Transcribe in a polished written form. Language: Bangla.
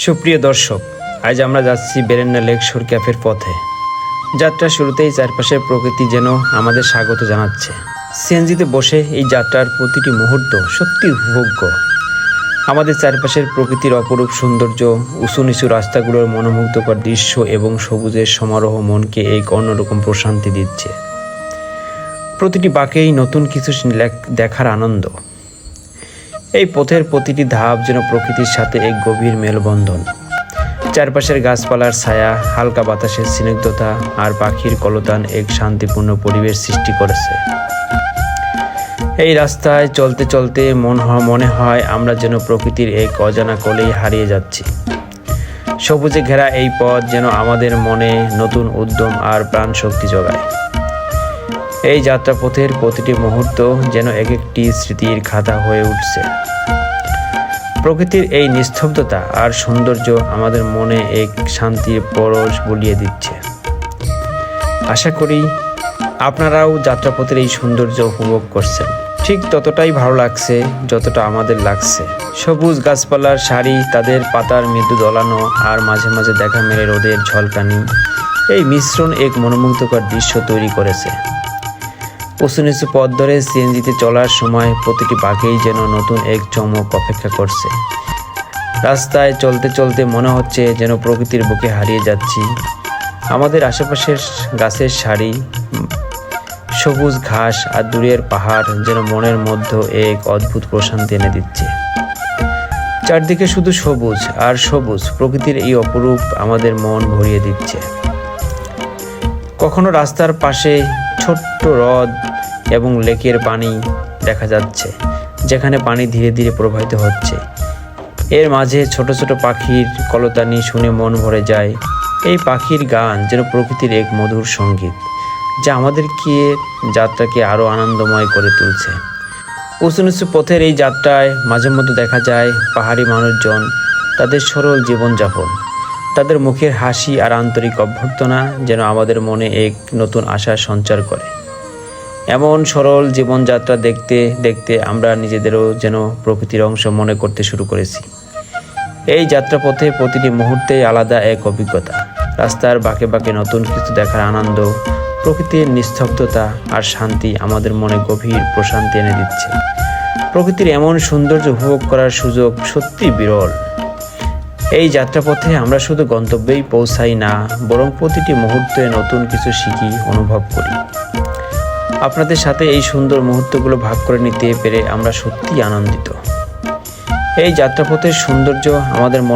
সুপ্রিয় দর্শক, আজ আমরা যাচ্ছি বেরেন্ডা লেক শোর ক্যাফের পথে। যাত্রা শুরুতেই চারপাশের প্রকৃতি যেন আমাদের স্বাগত জানাচ্ছে। সিএনজিতে বসে এই যাত্রার প্রতিটি মুহূর্ত সত্যি উপভোগ্য। আমাদের চারপাশের প্রকৃতির অপরূপ সৌন্দর্য, উঁচু নিচু রাস্তাগুলোর মনোমুগ্ধকর দৃশ্য এবং সবুজের সমারোহ মনকে এক অন্যরকম প্রশান্তি দিচ্ছে। প্রতিটি বাঁকেই নতুন কিছু দেখার আনন্দ। এই পথের প্রতিটি ধাপ যেন প্রকৃতির সাথে এক গভীর মেলবন্ধন। চারপাশের গাছপালার ছায়া, হালকা বাতাসের স্নিগ্ধতা আর পাখির কলতান এক শান্তিপূর্ণ পরিবেশ সৃষ্টি করেছে। এই রাস্তায় চলতে চলতে মনে হয় আমরা যেন প্রকৃতির এক অজানা কোলেই হারিয়ে যাচ্ছি। সবুজে ঘেরা এই পথ যেন আমাদের মনে নতুন উদ্যম আর প্রাণ শক্তি যোগায়। এই যাত্রাপথের প্রতিটি মুহূর্ত যেন এক একটি স্মৃতির খাতা হয়ে উঠছে। প্রকৃতির এই নিস্তব্ধতা আর সৌন্দর্য আমাদের মনে এক শান্তির পরশ বুলিয়ে দিচ্ছে। আশা করি আপনারাও যাত্রাপথের এই সৌন্দর্য উপভোগ করছেন। ঠিক ততটাই ভালো লাগছে যতটা আমাদের লাগছে। সবুজ গাছপালার সারি, তাদের পাতার মৃদু দোলানো আর মাঝে মাঝে দেখা মেলে রোদের ঝলকানি, এই মিশ্রণ এক মনোমুগ্ধকর দৃশ্য তৈরি করেছে। উঁচু নিচু পথ ধরে সিএনজিতে চলার সময় প্রতিটি বাঁকেই যেন নতুন এক চমক অপেক্ষা করছে। রাস্তায় চলতে চলতে মনে হচ্ছে যেন প্রকৃতির বুকে হারিয়ে যাচ্ছি। আমাদের আশেপাশের গাছের সারি, সবুজ ঘাস আর দূরের পাহাড় যেন মনের মধ্যে এক অদ্ভুত প্রশান্তি এনে দিচ্ছে। চারদিকে শুধু সবুজ আর সবুজ, প্রকৃতির এই অপরূপ আমাদের মন ভরিয়ে দিচ্ছে। কখনো রাস্তার পাশে ছোট্ট হ্রদ এবং লেকের পানি দেখা যাচ্ছে, যেখানে পানি ধীরে ধীরে প্রবাহিত হচ্ছে। এর মাঝে ছোট ছোট পাখির কলতানি শুনে মন ভরে যায়। এই পাখির গান যেন প্রকৃতির এক মধুর সঙ্গীত, যা আমাদেরকে যাত্রাকে আরও আনন্দময় করে তুলছে। উঁচু নিচু পথের এই যাত্রায় মাঝে মধ্যে দেখা যায় পাহাড়ি মানুষজন, তাদের সরল জীবনযাপন, তাদের মুখের হাসি আর আন্তরিক অভ্যর্থনা যেন আমাদের মনে এক নতুন আশার সঞ্চার করে। এমন সরল জীবনযাত্রা দেখতে দেখতে আমরা নিজেদেরও যেন প্রকৃতির অংশ মনে করতে শুরু করেছি। এই যাত্রাপথে প্রতিটি মুহূর্তে আলাদা এক অভিজ্ঞতা। রাস্তার বাঁকে বাঁকে নতুন কিছু দেখার আনন্দ, প্রকৃতির নিস্তব্ধতা আর শান্তি আমাদের মনে গভীর প্রশান্তি এনে দিচ্ছে। প্রকৃতির এমন সৌন্দর্য উপভোগ করার সুযোগ সত্যি বিরল। এই যাত্রাপথে আমরা শুধু গন্তব্যেই পৌঁছাই না, বরং প্রতিটি মুহূর্তে নতুন কিছু শিখি, অনুভব করি। আপনাদের সাথে এই সুন্দর মুহূর্তগুলো ভাগ করে নিতে পেরে আমরা সত্যিই আনন্দিত। এই যাত্রাপথের সৌন্দর্য আমাদের